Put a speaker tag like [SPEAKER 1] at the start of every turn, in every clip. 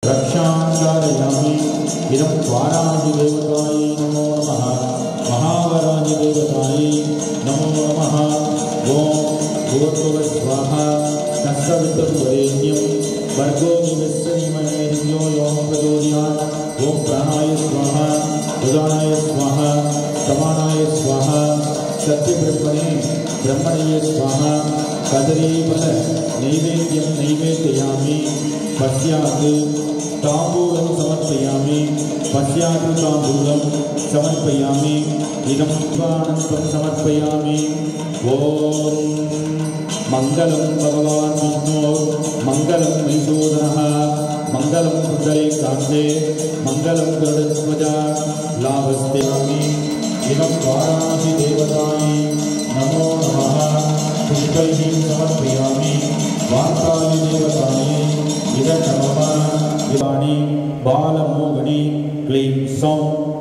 [SPEAKER 1] रक्षांकारयामि इदं वाराहि देवतायै नमो नमः महावराहि देवतायै नमो नमः ओम भूर्भुवः स्वाहा तत्सवितुर्वरेण्यं भर्गो देवस्य धीमहि धियो यो नः प्रचोदयात् ओम प्राणाय स्वाहा उदानाय स्वाहा समानाय स्वाहा सत्यब्रह्मणे ब्रह्मणये स्वाहा कदलीफल नैवेद्यं नैवेदयामि पश्चात् ताम्बूलं समर्पयामि पश्चात् ताम्बूलं समर्पयामि इदं स्वानन्तं समर्पयामि ओम मंगलं भगवान् विष्णु मंगलं महीसूदनः मंगलं पुण्डरीकाक्षे मंगलं गरुडध्वजा लाभस्तेयामि इदं वाराणसी देवतायै नमो नमः पुष्पैः समर्पयामि वार्ताली देवतायै इदं नमः इवाणि बालमोगणि क्लीं सौं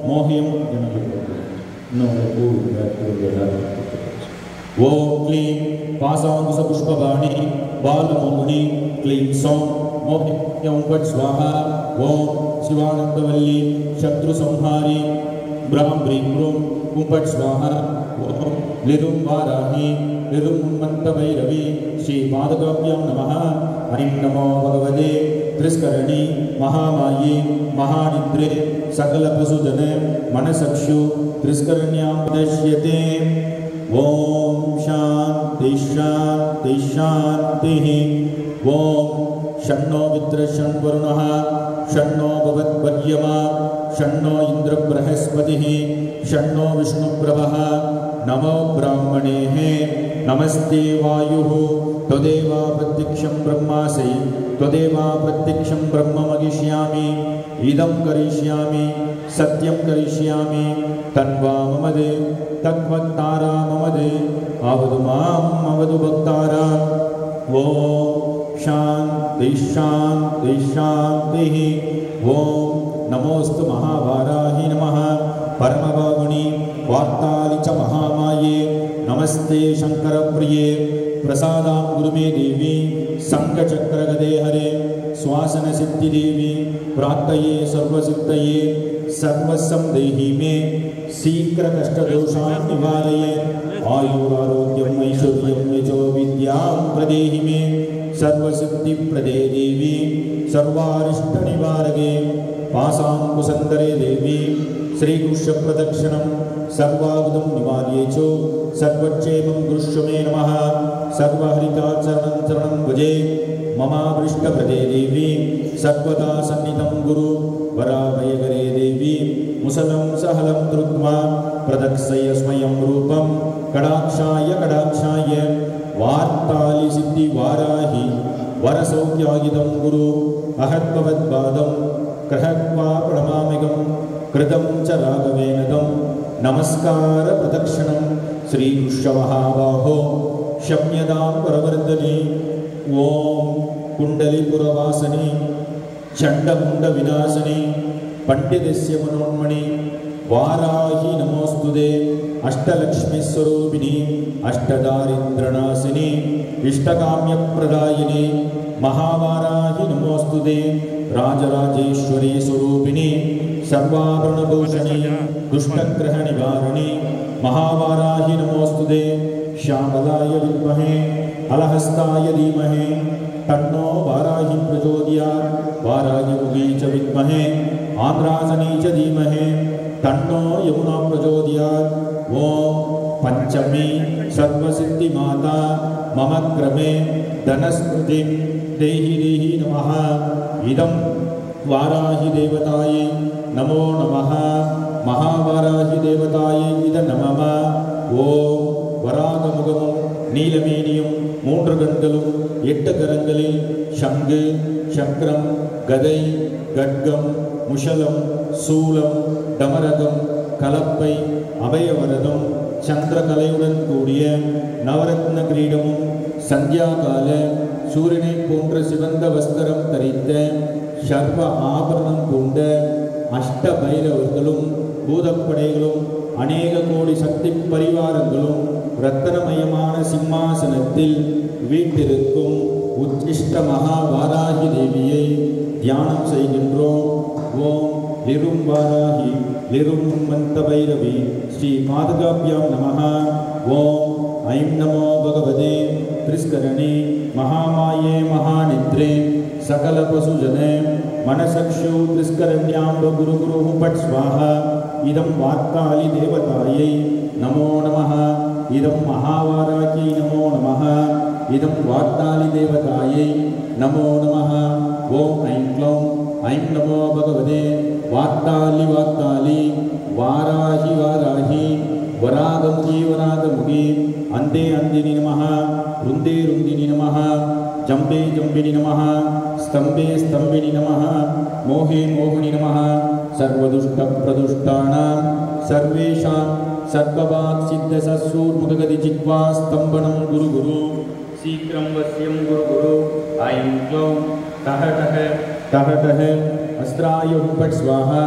[SPEAKER 1] मोह्यं ओम क्लीं पाशांकुशपुष्पवाणी बालमोहिनी क्लीं सौं मोह्यं फट् स्वाहा ओम शिवानंदवल्ली शत्रुसंहारी ब्राह्मी ब्रूं फट् स्वाहा ओम लिरुं वाराही लिरुं मन्त्रभैरवी श्रीपादकाभ्यां नमः हरिं नमो भगवते त्रिस्करणी महामाये महानिद्रे सकलपशुजने मनसक्षु त्रिस्करण्यां दश्यते ओम शांति शांति शांति ओम शन्नो मित्र शन्वरुणः शन्नो भवद्वर्यमा शन्नो इंद्र बृहस्पतिः शन्नो विष्णुप्रभः नमो ब्राह्मणेः नमस्ते वायुः त्वदेव प्रत्यक्षं ब्रह्मासि त्वदेव प्रत्यक्षं ब्रह्म मगिष्यामि इदं करिष्यामि सत्यं करिष्यामि तन्वा ममदे तद्वक्तारा ममदे अवधु माम् अवधु भक्तारा ओम शांति शांति शांति ओम नमोस्तु महावाराहि नमः परमभागुनि वार्तालि च महामाये नमस्ते शंकरप्रिये प्रसादां गुरुमे देवी शंखचक्रगदे हरे श्वासन सिद्धि देवी प्रार्थये सर्वसिद्धये सर्वस्वं देहि मे शीघ्र कष्टदोषान् निवारये आयुरारोग्यम् ऐश्वर्यं यशो विद्यां प्रदेहि मे सर्वसिद्धिप्रदे देवी सर्वारिष्टनिवारके पाशाङ्कुशन्दरे देवी श्रीकृष्णप्रदक्षिणं सर्वागुदं निवार्ये च सर्वक्षेमं दृश्य मे नमः सर्वहरिताचरणं चरणं भजे ममाभीष्टप्रदे देवी सर्वदा सन्निधं गुरु वराभयकरे देवी मुसलं सहलं धृत्वा प्रदक्षय स्वयं रूपं कटाक्षाय कटाक्षाय वार्तालि सिद्धि वाराहि वरसौख्यागिदं गुरु अहद्भवद्पादं कृहत्वा प्रणमामिगं कृतं च राघवेन तं नमस्कार प्रदक्षिणं श्रीकृष्णमहाबाहो शम्यतां परवर्धनि ओम कुंडलीपुरवासिनी चंडमुंडविनाशिनी पंडितस्य मनोन्मणि वाराहि नमोस्तुते अष्टलक्ष्मीस्वरूपिणी अष्टदारिद्र्यनाशिनी इष्टकाम्यप्रदायिनी महावाराहि नमोस्तुते राजराजेश्वरी स्वरूपिणी सर्वाभरणभूषणी दुष्टग्रहनिवारिणी महावाराहि नमोस्तुते श्यामलाय विद्महे अलहस्ताय धीमहि तन्नो वाराहि प्रचोदयात् वाराहिमुखी च विद्महे आन्द्रासनी च धीमहि तन्नो यमुना प्रचोदयात् ओम पंचमी सर्वसिद्धिमाता मम क्रमे धनस्मृतिं देहि देहि नमः इदं वाराहि देवतायै नमो नमः महावाराहि देवतायै इदं नमः ओम वरागमुगमुம் நீலமேனியும் மூன்று கண்களும் எட்டு கரங்களில் சங்கு சக்கரம் கதை கட்கம் முஷலம் சூலம் டமரகம் கலப்பை அபயவரதம் சந்திரகலையுடன் கூடிய நவரத்ன கிரீடமும் சந்தியாகால சூரியனை போன்ற சிவந்த வஸ்திரம் தரித்த சர்வ ஆபரணம் கொண்ட அஷ்ட பைரவர்களும் பூதப்படைகளும் அநேக கோடி சக்தி பரிவாரங்களும் ரத்தனமயமான சிம்மாசனத்தில் வீட்டிருக்கும் உச்சிஷ்ட மகாவாராகி தேவியை தியானம் செய்கின்றோம். ஓம் லிரும் வாராகி லிரும் மந்த பைரவி ஸ்ரீ பாதுகாபியாம் நமः. ஓம் ஐம் நமோ பகவதே திரிஸ்கரணி மகாமாயே மகாநித்ரே சகல பசுஜனே மனசக்ஷு திரிஸ்கரண்யாம் குரு குரு பட் ஸ்வாஹா. இதம் வார்த்தாலி தேவதாயை நமோ நமः. இதம் மகாவாராகி நமோ நமः. இதம் வார்த்தாலி தேவதாயை நமோ நமः. ஓம் ஐம் க்ளௌம் ஐம் நமோ பகவதே வார்த்தாலி வார்த்தாலி வாராகி வாராகி வராகமுகி வராகமுகி அந்தே அந்தினி நமः. ருந்தே ருந்தினி நமः. ஜம்பே ஜம்பினி நமः. ஸ்தம்பே ஸ்தம்பினி நமः. மோஹே மோகினி நமः. சர்வதுஷ்ட பிரதுஷ்டானாம் சர்வேஷாம் சர்வபாத் சித்த சசூர்முககதி ஜித்வா ஸ்தம்பனம் குரு குரு சீக்கிரம் வசியம் குரு குரு. ஐம் க்ளௌம் டஹ டஹ டஹ டஹ அஸ்ராய பட் ஸ்வாஹா.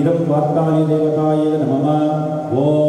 [SPEAKER 1] இதம் வார்த்தாலி தேவதாயே நமः. ஓம்